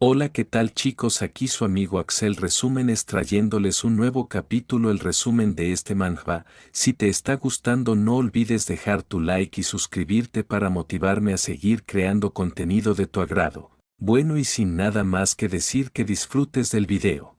Hola, ¿qué tal chicos? Aquí su amigo Axel Resúmenes trayéndoles un nuevo capítulo, el resumen de este manhwa. Si te está gustando no olvides dejar tu like y suscribirte para motivarme a seguir creando contenido de tu agrado. Bueno, y sin nada más que decir, que disfrutes del video.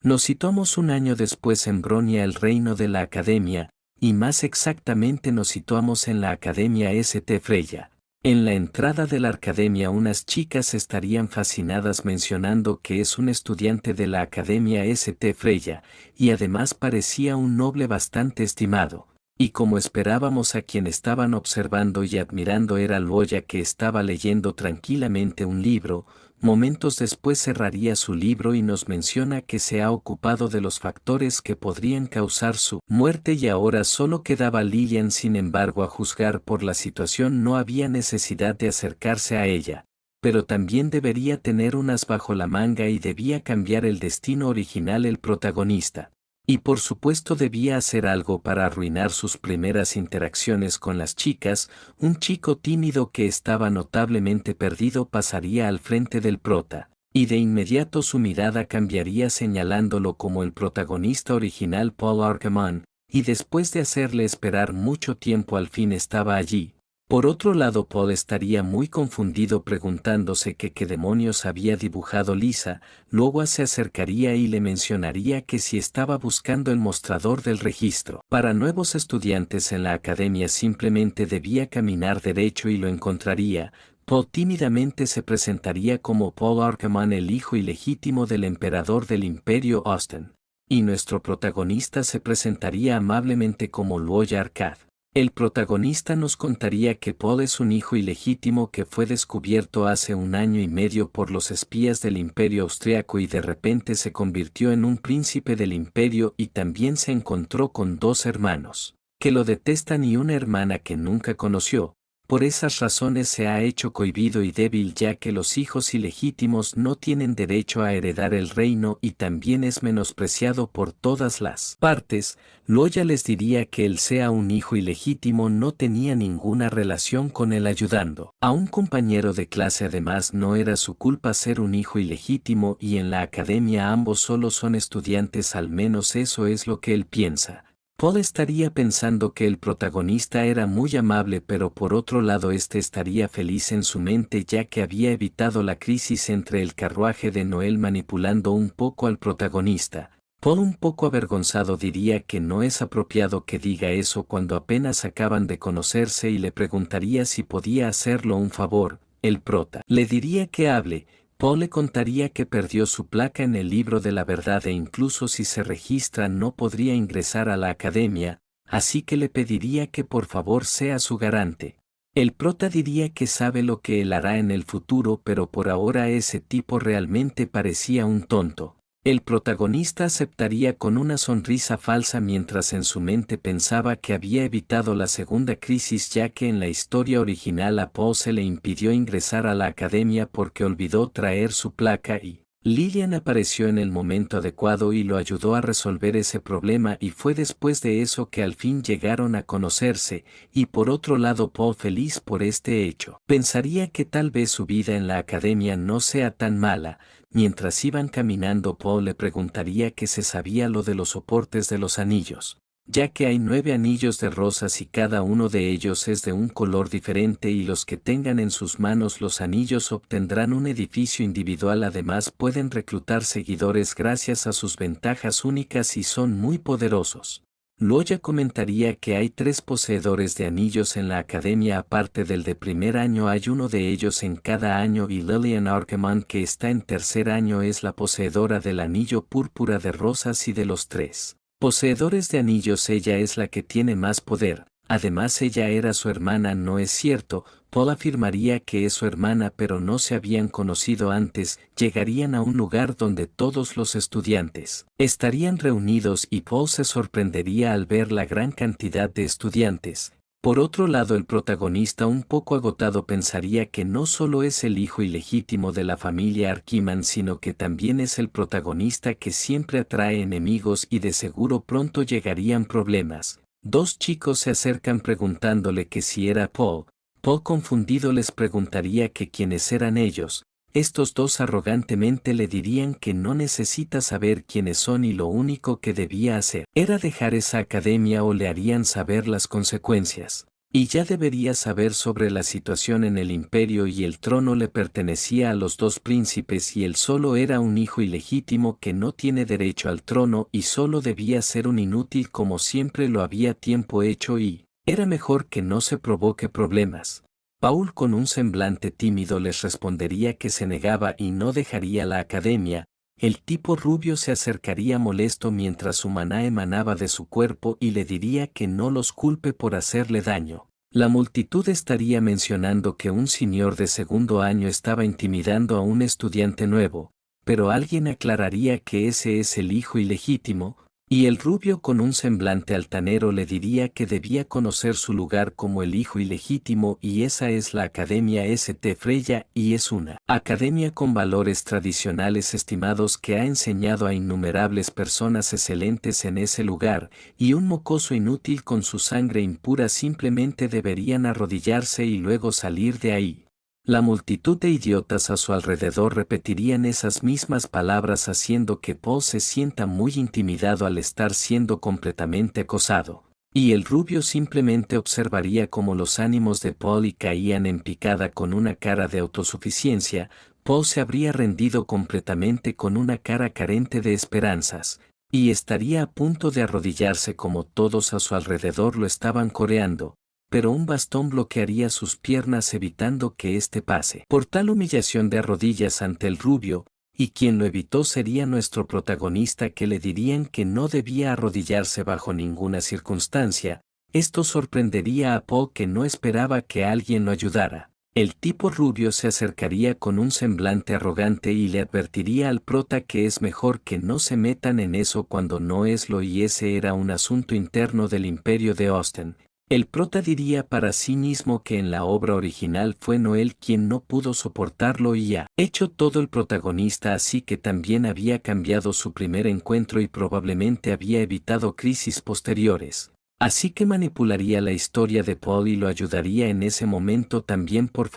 Nos situamos un año después en Bronia, el reino de la Academia, y más exactamente nos situamos en la Academia St. Freya. En la entrada de la academia unas chicas estarían fascinadas mencionando que es un estudiante de la Academia St. Freya, y además parecía un noble bastante estimado. Y como esperábamos, a quien estaban observando y admirando era Luoya, que estaba leyendo tranquilamente un libro. Momentos después cerraría su libro y nos menciona que se ha ocupado de los factores que podrían causar su muerte y ahora solo quedaba Lilian. Sin embargo, a juzgar por la situación no había necesidad de acercarse a ella, pero también debería tener unas bajo la manga y debía cambiar el destino original el protagonista. Y por supuesto debía hacer algo para arruinar sus primeras interacciones con las chicas. Un chico tímido que estaba notablemente perdido pasaría al frente del prota, y de inmediato su mirada cambiaría señalándolo como el protagonista original Paul Arkamon, y después de hacerle esperar mucho tiempo al fin estaba allí. Por otro lado, Paul estaría muy confundido preguntándose qué demonios había dibujado Lisa. Luego se acercaría y le mencionaría que si estaba buscando el mostrador del registro para nuevos estudiantes en la academia simplemente debía caminar derecho y lo encontraría. Paul tímidamente se presentaría como Paul Arkamon, el hijo ilegítimo del emperador del Imperio Austin. Y nuestro protagonista se presentaría amablemente como Luoya Arkad. El protagonista nos contaría que Paul es un hijo ilegítimo que fue descubierto hace 1 año y medio por los espías del Imperio Austriaco y de repente se convirtió en un príncipe del imperio, y también se encontró con 2 hermanos que lo detestan y una hermana que nunca conoció. Por esas razones se ha hecho cohibido y débil, ya que los hijos ilegítimos no tienen derecho a heredar el reino y también es menospreciado por todas las partes. Luoya les diría que él sea un hijo ilegítimo no tenía ninguna relación con él ayudando a un compañero de clase, además no era su culpa ser un hijo ilegítimo y en la academia ambos solo son estudiantes, al menos eso es lo que él piensa. Paul estaría pensando que el protagonista era muy amable, pero por otro lado este estaría feliz en su mente ya que había evitado la crisis entre el carruaje de Noel, manipulando un poco al protagonista. Paul, un poco avergonzado, diría que no es apropiado que diga eso cuando apenas acaban de conocerse y le preguntaría si podía hacerlo un favor. El prota le diría que hable. Paul le contaría que perdió su placa en el libro de la verdad e incluso si se registra no podría ingresar a la academia, así que le pediría que por favor sea su garante. El prota diría que sabe lo que él hará en el futuro, pero por ahora ese tipo realmente parecía un tonto. El protagonista aceptaría con una sonrisa falsa mientras en su mente pensaba que había evitado la segunda crisis, ya que en la historia original a Paul se le impidió ingresar a la academia porque olvidó traer su placa y Lilian apareció en el momento adecuado y lo ayudó a resolver ese problema, y fue después de eso que al fin llegaron a conocerse. Y por otro lado, Paul, feliz por este hecho, pensaría que tal vez su vida en la academia no sea tan mala. Mientras iban caminando, Paul le preguntaría que se sabía lo de los soportes de los anillos, ya que hay 9 anillos de rosas y cada uno de ellos es de un color diferente y los que tengan en sus manos los anillos obtendrán un edificio individual. Además pueden reclutar seguidores gracias a sus ventajas únicas y son muy poderosos. Luoya comentaría que hay 3 poseedores de anillos en la academia, aparte del de primer año hay uno de ellos en cada año, y Lilian Arkamon, que está en tercer año, es la poseedora del anillo púrpura de rosas, y de los 3 poseedores de anillos ella es la que tiene más poder. Además ella era su hermana. No es cierto, Paul afirmaría que es su hermana, pero no se habían conocido antes. Llegarían a un lugar donde todos los estudiantes estarían reunidos y Paul se sorprendería al ver la gran cantidad de estudiantes. Por otro lado, el protagonista, un poco agotado, pensaría que no solo es el hijo ilegítimo de la familia Arkiman, sino que también es el protagonista que siempre atrae enemigos y de seguro pronto llegarían problemas. 2 chicos se acercan preguntándole que si era Paul. Paul, confundido, les preguntaría que quiénes eran ellos. Estos dos arrogantemente le dirían que no necesita saber quiénes son y lo único que debía hacer era dejar esa academia o le harían saber las consecuencias. Y ya debería saber sobre la situación en el imperio y el trono le pertenecía a los dos príncipes y él solo era un hijo ilegítimo que no tiene derecho al trono y solo debía ser un inútil como siempre lo había tiempo hecho y era mejor que no se provoque problemas. Paul con un semblante tímido les respondería que se negaba y no dejaría la academia. El tipo rubio se acercaría molesto mientras su maná emanaba de su cuerpo y le diría que no los culpe por hacerle daño. La multitud estaría mencionando que un señor de segundo año estaba intimidando a un estudiante nuevo, pero alguien aclararía que ese es el hijo ilegítimo, y el rubio con un semblante altanero le diría que debía conocer su lugar como el hijo ilegítimo y esa es la Academia St. Freya y es una academia con valores tradicionales estimados que ha enseñado a innumerables personas excelentes en ese lugar, y un mocoso inútil con su sangre impura simplemente deberían arrodillarse y luego salir de ahí. La multitud de idiotas a su alrededor repetirían esas mismas palabras haciendo que Paul se sienta muy intimidado al estar siendo completamente acosado. Y el rubio simplemente observaría cómo los ánimos de Paul caían en picada con una cara de autosuficiencia. Paul se habría rendido completamente con una cara carente de esperanzas, y estaría a punto de arrodillarse como todos a su alrededor lo estaban coreando. Pero un bastón bloquearía sus piernas evitando que éste pase por tal humillación de rodillas ante el rubio, y quien lo evitó sería nuestro protagonista que le dirían que no debía arrodillarse bajo ninguna circunstancia. Esto sorprendería a Paul que no esperaba que alguien lo ayudara. El tipo rubio se acercaría con un semblante arrogante y le advertiría al prota que es mejor que no se metan en eso cuando no es lo y ese era un asunto interno del imperio de Austen. El prota diría para sí mismo que en la obra original fue Noel quien no pudo soportarlo y ha hecho todo el protagonista así que también había cambiado su primer encuentro y probablemente había evitado crisis posteriores. Así que manipularía la historia de Paul y lo ayudaría en ese momento también por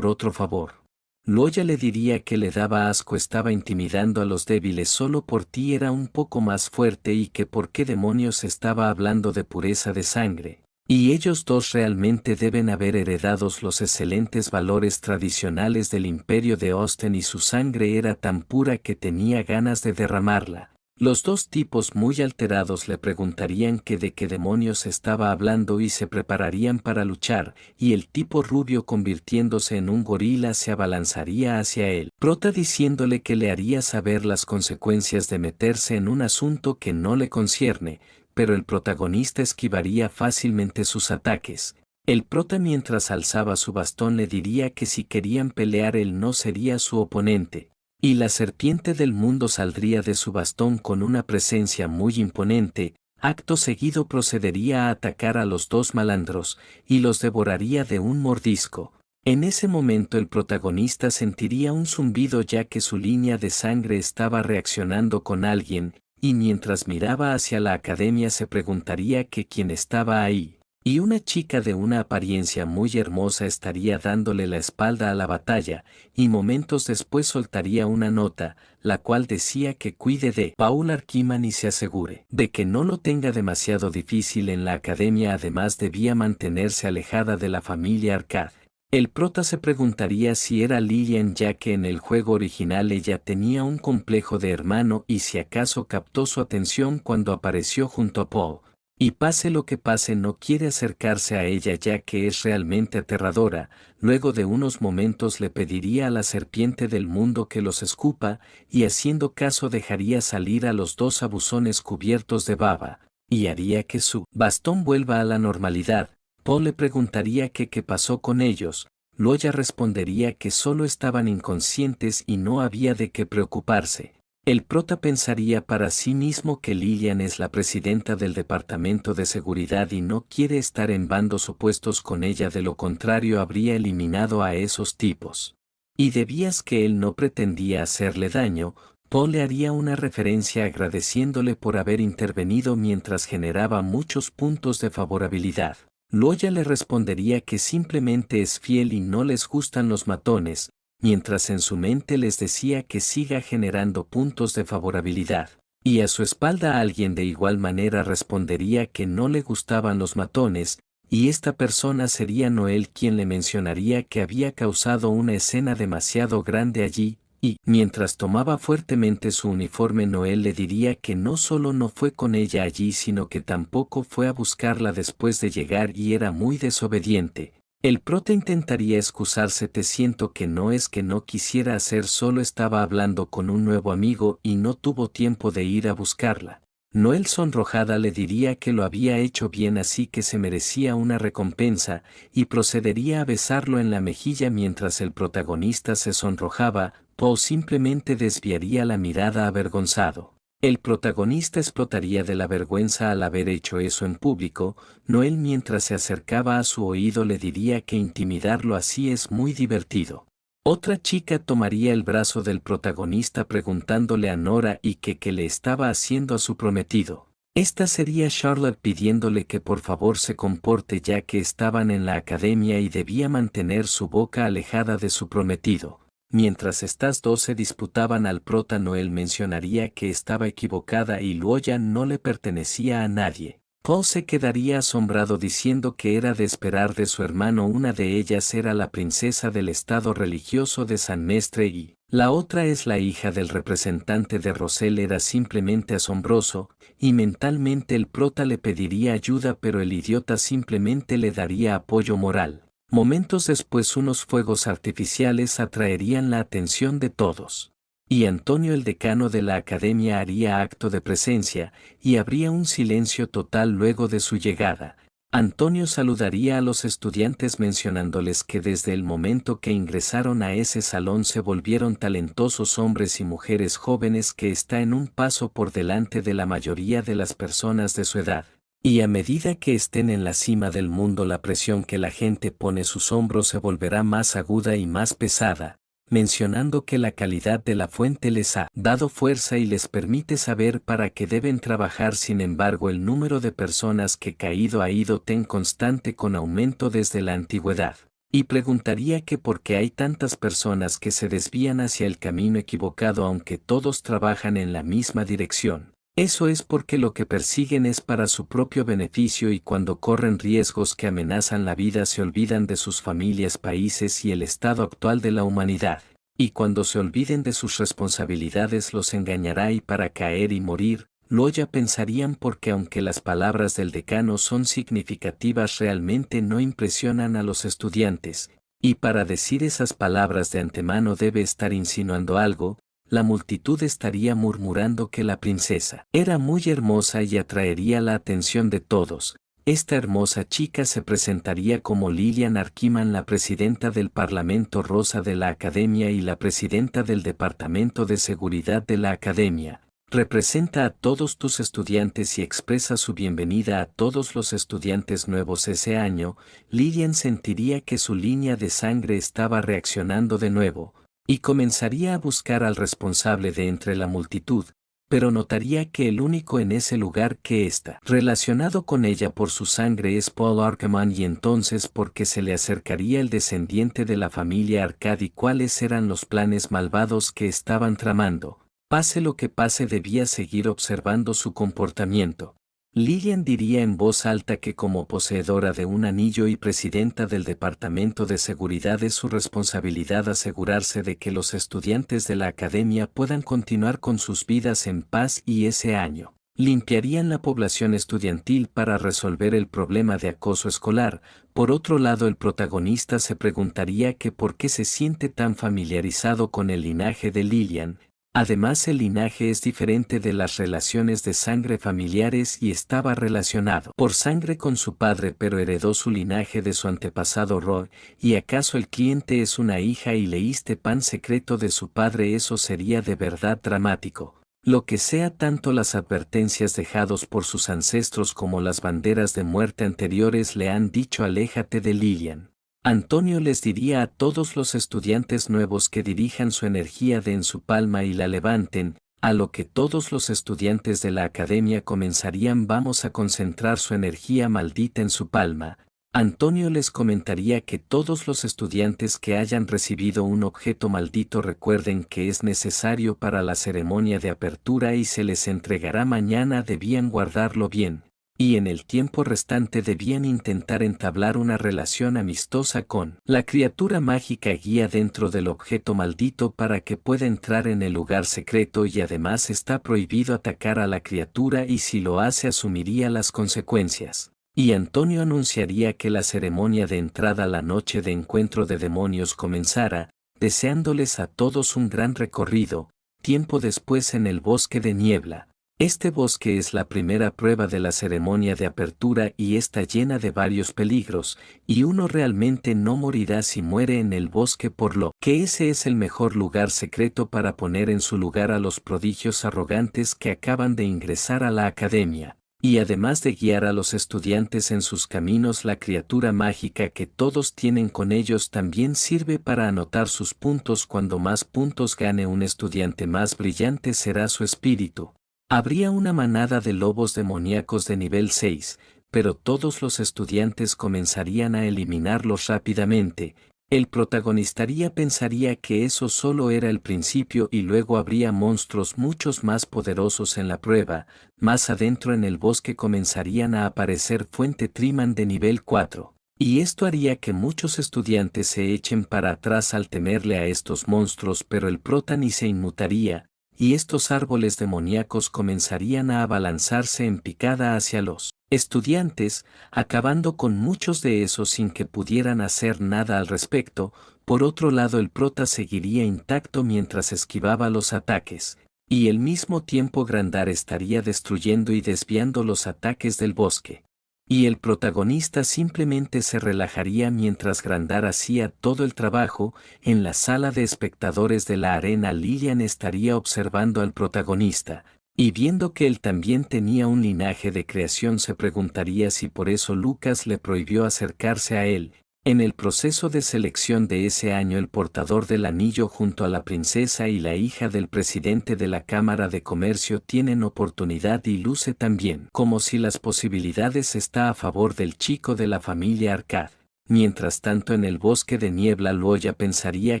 otro favor. Loya le diría que le daba asco estaba intimidando a los débiles solo por ti era un poco más fuerte y que por qué demonios estaba hablando de pureza de sangre. Y ellos dos realmente deben haber heredados los excelentes valores tradicionales del imperio de Austen y su sangre era tan pura que tenía ganas de derramarla. Los dos tipos muy alterados le preguntarían que de qué demonios estaba hablando y se prepararían para luchar, y el tipo rubio convirtiéndose en un gorila se abalanzaría hacia él, prota diciéndole que le haría saber las consecuencias de meterse en un asunto que no le concierne, pero el protagonista esquivaría fácilmente sus ataques. El prota mientras alzaba su bastón le diría que si querían pelear él no sería su oponente, y la serpiente del mundo saldría de su bastón con una presencia muy imponente, acto seguido procedería a atacar a los dos malandros, y los devoraría de un mordisco. En ese momento el protagonista sentiría un zumbido ya que su línea de sangre estaba reaccionando con alguien, y mientras miraba hacia la academia se preguntaría que quién estaba ahí, y una chica de una apariencia muy hermosa estaría dándole la espalda a la batalla, y momentos después soltaría una nota, la cual decía que cuide de Paul Arquiman y se asegure de que no lo tenga demasiado difícil en la academia además debía mantenerse alejada de la familia Arcade. El prota se preguntaría si era Lillian ya que en el juego original ella tenía un complejo de hermano y si acaso captó su atención cuando apareció junto a Paul. Y pase lo que pase no quiere acercarse a ella ya que es realmente aterradora, luego de unos momentos le pediría a la serpiente del mundo que los escupa, y haciendo caso dejaría salir a los dos abusones cubiertos de baba, y haría que su bastón vuelva a la normalidad. Paul le preguntaría que qué pasó con ellos, Loya respondería que solo estaban inconscientes y no había de qué preocuparse. El prota pensaría para sí mismo que Lillian es la presidenta del Departamento de Seguridad y no quiere estar en bandos opuestos con ella de lo contrario habría eliminado a esos tipos. Y debías que él no pretendía hacerle daño, Paul le haría una referencia agradeciéndole por haber intervenido mientras generaba muchos puntos de favorabilidad. Loya le respondería que simplemente es fiel y no les gustan los matones, mientras en su mente les decía que siga generando puntos de favorabilidad. Y a su espalda alguien de igual manera respondería que no le gustaban los matones, y esta persona sería Noel quien le mencionaría que había causado una escena demasiado grande allí, y, mientras tomaba fuertemente su uniforme, Noel le diría que no solo no fue con ella allí, sino que tampoco fue a buscarla después de llegar y era muy desobediente. El prota intentaría excusarse: te siento que no es que no quisiera hacer, solo estaba hablando con un nuevo amigo y no tuvo tiempo de ir a buscarla. Noel sonrojada le diría que lo había hecho bien, así que se merecía una recompensa, y procedería a besarlo en la mejilla mientras el protagonista se sonrojaba. Paul simplemente desviaría la mirada avergonzado. El protagonista explotaría de la vergüenza al haber hecho eso en público. Noel, mientras se acercaba a su oído, le diría que intimidarlo así es muy divertido. Otra chica tomaría el brazo del protagonista preguntándole a Nora y qué le estaba haciendo a su prometido. Esta sería Charlotte pidiéndole que por favor se comporte, ya que estaban en la academia y debía mantener su boca alejada de su prometido. Mientras estas dos se disputaban, al prota Noel mencionaría que estaba equivocada y Luoya no le pertenecía a nadie. Paul se quedaría asombrado diciendo que era de esperar de su hermano. Una de ellas era la princesa del estado religioso de San Mestre y la otra es la hija del representante de Rosell. Era simplemente asombroso, y mentalmente el prota le pediría ayuda, pero el idiota simplemente le daría apoyo moral. Momentos después, unos fuegos artificiales atraerían la atención de todos. Y Antonio, el decano de la academia, haría acto de presencia, y habría un silencio total luego de su llegada. Antonio saludaría a los estudiantes mencionándoles que desde el momento que ingresaron a ese salón se volvieron talentosos hombres y mujeres jóvenes que está en un paso por delante de la mayoría de las personas de su edad. Y a medida que estén en la cima del mundo, la presión que la gente pone sus hombros se volverá más aguda y más pesada, mencionando que la calidad de la fuente les ha dado fuerza y les permite saber para qué deben trabajar. Sin embargo, el número de personas que ha ido en constante con aumento desde la antigüedad. Y preguntaría que por qué hay tantas personas que se desvían hacia el camino equivocado aunque todos trabajan en la misma dirección. Eso es porque lo que persiguen es para su propio beneficio, y cuando corren riesgos que amenazan la vida se olvidan de sus familias, países y el estado actual de la humanidad. Y cuando se olviden de sus responsabilidades los engañará, y para caer y morir, Loya pensarían, porque aunque las palabras del decano son significativas realmente no impresionan a los estudiantes, y para decir esas palabras de antemano debe estar insinuando algo. La multitud estaría murmurando que la princesa era muy hermosa y atraería la atención de todos. Esta hermosa chica se presentaría como Lilian Arkiman, la presidenta del Parlamento Rosa de la Academia y la presidenta del Departamento de Seguridad de la Academia. Representa a todos tus estudiantes y expresa su bienvenida a todos los estudiantes nuevos ese año. Lilian sentiría que su línea de sangre estaba reaccionando de nuevo, y comenzaría a buscar al responsable de entre la multitud, pero notaría que el único en ese lugar que está relacionado con ella por su sangre es Paul Arkeman, y entonces ¿por qué se le acercaría el descendiente de la familia Arcadi? ¿Cuáles eran los planes malvados que estaban tramando? Pase lo que pase, debía seguir observando su comportamiento. Lilian diría en voz alta que como poseedora de un anillo y presidenta del Departamento de Seguridad es su responsabilidad asegurarse de que los estudiantes de la academia puedan continuar con sus vidas en paz, y ese año limpiarían la población estudiantil para resolver el problema de acoso escolar. Por otro lado, el protagonista se preguntaría que por qué se siente tan familiarizado con el linaje de Lilian. Además, el linaje es diferente de las relaciones de sangre familiares y estaba relacionado por sangre con su padre, pero heredó su linaje de su antepasado Roy. ¿Y acaso el cliente es una hija y leíste pan secreto de su padre? Eso sería de verdad dramático. Lo que sea, tanto las advertencias dejados por sus ancestros como las banderas de muerte anteriores le han dicho aléjate de Lilian. Antonio les diría a todos los estudiantes nuevos que dirijan su energía en su palma y la levanten, a lo que todos los estudiantes de la academia comenzarían: vamos a concentrar su energía maldita en su palma. Antonio les comentaría que todos los estudiantes que hayan recibido un objeto maldito recuerden que es necesario para la ceremonia de apertura y se les entregará mañana, debían guardarlo bien, y en el tiempo restante debían intentar entablar una relación amistosa con la criatura mágica guía dentro del objeto maldito para que pueda entrar en el lugar secreto, y además está prohibido atacar a la criatura y si lo hace asumiría las consecuencias. Y Antonio anunciaría que la ceremonia de entrada a la noche de encuentro de demonios comenzara, deseándoles a todos un gran recorrido. Tiempo después, en el bosque de niebla. Este bosque es la primera prueba de la ceremonia de apertura y está llena de varios peligros, y uno realmente no morirá si muere en el bosque, por lo que ese es el mejor lugar secreto para poner en su lugar a los prodigios arrogantes que acaban de ingresar a la academia. Y además de guiar a los estudiantes en sus caminos, la criatura mágica que todos tienen con ellos también sirve para anotar sus puntos. Cuando más puntos gane un estudiante, más brillante será su espíritu. Habría una manada de lobos demoníacos de nivel 6, pero todos los estudiantes comenzarían a eliminarlos rápidamente. El protagonista pensaría que eso solo era el principio y luego habría monstruos muchos más poderosos en la prueba. Más adentro en el bosque comenzarían a aparecer Fuente Triman de nivel 4. Y esto haría que muchos estudiantes se echen para atrás al temerle a estos monstruos, pero el prota ni se inmutaría, y estos árboles demoníacos comenzarían a abalanzarse en picada hacia los estudiantes, acabando con muchos de esos sin que pudieran hacer nada al respecto. Por otro lado, el prota seguiría intacto mientras esquivaba los ataques, y al mismo tiempo Grandar estaría destruyendo y desviando los ataques del bosque. Y el protagonista simplemente se relajaría mientras Grandar hacía todo el trabajo. En la sala de espectadores de la arena, Lilian estaría observando al protagonista, y viendo que él también tenía un linaje de creación, se preguntaría si por eso Lucas le prohibió acercarse a él. En el proceso de selección de ese año, el portador del anillo junto a la princesa y la hija del presidente de la Cámara de Comercio tienen oportunidad y luce también como si las posibilidades está a favor del chico de la familia Arcad. Mientras tanto, en el bosque de niebla, Loya pensaría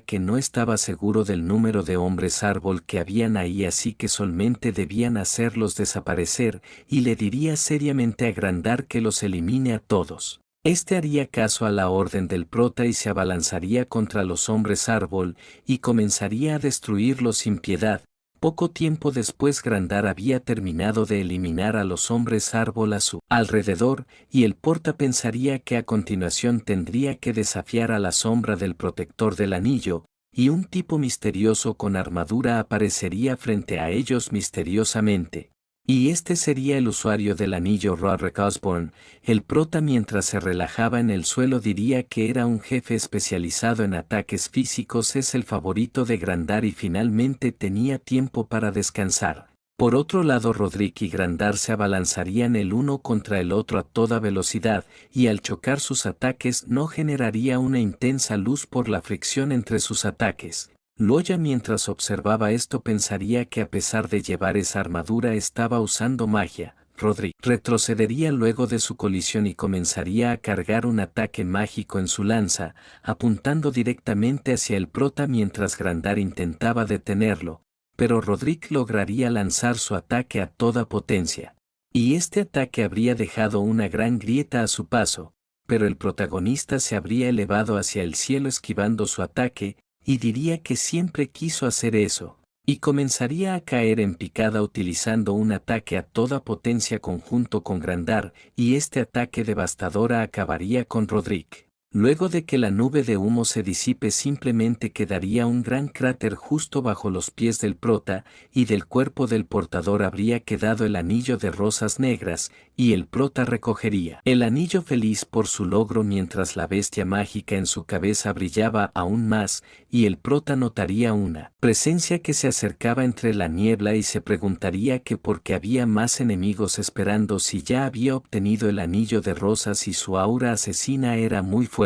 que no estaba seguro del número de hombres árbol que habían ahí, así que solamente debían hacerlos desaparecer, y le diría seriamente a Grandar que los elimine a todos. Este haría caso a la orden del prota y se abalanzaría contra los hombres árbol y comenzaría a destruirlos sin piedad. Poco tiempo después, Grandar había terminado de eliminar a los hombres árbol a su alrededor, y el porta pensaría que a continuación tendría que desafiar a la sombra del protector del anillo, y un tipo misterioso con armadura aparecería frente a ellos misteriosamente. Y este sería el usuario del anillo, Roderick Osborne. El prota, mientras se relajaba en el suelo, diría que era un jefe especializado en ataques físicos, es el favorito de Grandar y finalmente tenía tiempo para descansar. Por otro lado, Roderick y Grandar se abalanzarían el uno contra el otro a toda velocidad, y al chocar sus ataques no generaría una intensa luz por la fricción entre sus ataques. Loya, mientras observaba esto, pensaría que a pesar de llevar esa armadura estaba usando magia. Roderick retrocedería luego de su colisión y comenzaría a cargar un ataque mágico en su lanza, apuntando directamente hacia el prota mientras Grandar intentaba detenerlo, pero Roderick lograría lanzar su ataque a toda potencia. Y este ataque habría dejado una gran grieta a su paso, pero el protagonista se habría elevado hacia el cielo esquivando su ataque, y diría que siempre quiso hacer eso, y comenzaría a caer en picada utilizando un ataque a toda potencia conjunto con Grandar, y este ataque devastadora acabaría con Roderick. Luego de que la nube de humo se disipe, simplemente quedaría un gran cráter justo bajo los pies del prota, y del cuerpo del portador habría quedado el anillo de rosas negras, y el prota recogería el anillo feliz por su logro mientras la bestia mágica en su cabeza brillaba aún más, y el prota notaría una presencia que se acercaba entre la niebla y se preguntaría que por qué había más enemigos esperando si ya había obtenido el anillo de rosas y su aura asesina era muy fuerte.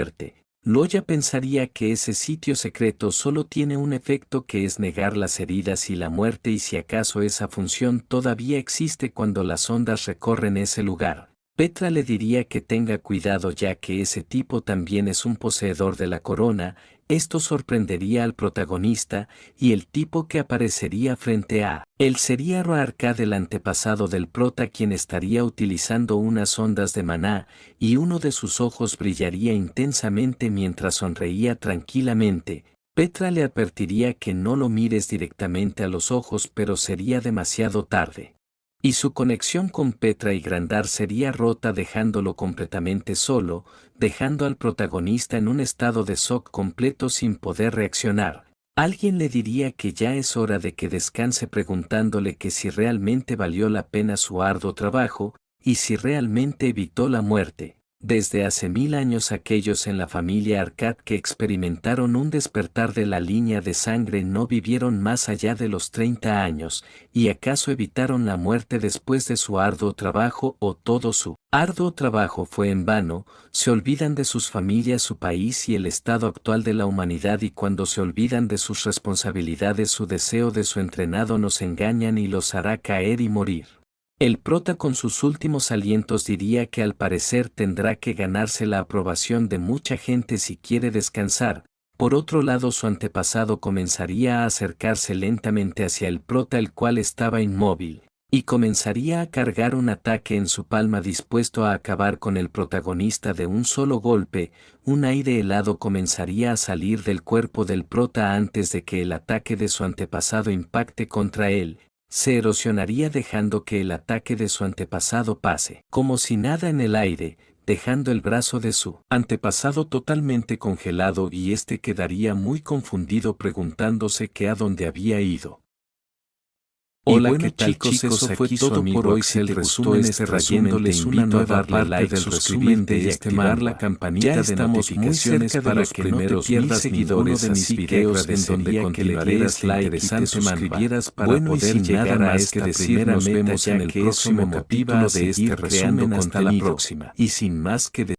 Loya pensaría que ese sitio secreto solo tiene un efecto, que es negar las heridas y la muerte, y si acaso esa función todavía existe cuando las ondas recorren ese lugar. Petra le diría que tenga cuidado ya que ese tipo también es un poseedor de la corona. Esto sorprendería al protagonista, y el tipo que aparecería frente a él sería Roarkad, el antepasado del prota, quien estaría utilizando unas ondas de maná, y uno de sus ojos brillaría intensamente mientras sonreía tranquilamente. Petra le advertiría que no lo mires directamente a los ojos, pero sería demasiado tarde. Y su conexión con Petra y Grandar sería rota, dejándolo completamente solo, dejando al protagonista en un estado de shock completo sin poder reaccionar. Alguien le diría que ya es hora de que descanse, preguntándole que si realmente valió la pena su arduo trabajo, y si realmente evitó la muerte. Desde hace 1000 años aquellos en la familia Arkad que experimentaron un despertar de la línea de sangre no vivieron más allá de los 30 años, ¿y acaso evitaron la muerte después de su arduo trabajo, o todo su arduo trabajo fue en vano? Se olvidan de sus familias, su país y el estado actual de la humanidad, y cuando se olvidan de sus responsabilidades, su deseo de su entrenado nos engañan y los hará caer y morir. El prota con sus últimos alientos diría que al parecer tendrá que ganarse la aprobación de mucha gente si quiere descansar. Por otro lado, su antepasado comenzaría a acercarse lentamente hacia el prota, el cual estaba inmóvil, y comenzaría a cargar un ataque en su palma, dispuesto a acabar con el protagonista de un solo golpe. Un aire helado comenzaría a salir del cuerpo del prota antes de que el ataque de su antepasado impacte contra él. Se erosionaría dejando que el ataque de su antepasado pase como si nada en el aire, dejando el brazo de su antepasado totalmente congelado, y este quedaría muy confundido preguntándose que a dónde había ido. Hola, ¿qué tal, chicos? Eso fue todo por hoy. Si te gustó este resumen, les una nueva parte del resumen de este activar la campanita de notificaciones para que no te pierdas seguidores de mis videos, en donde continuaré este like y te suscribieras para poder llegar a esta primera meta, ya que eso me motiva de este resumen. Hasta la próxima. Y sin más que decir,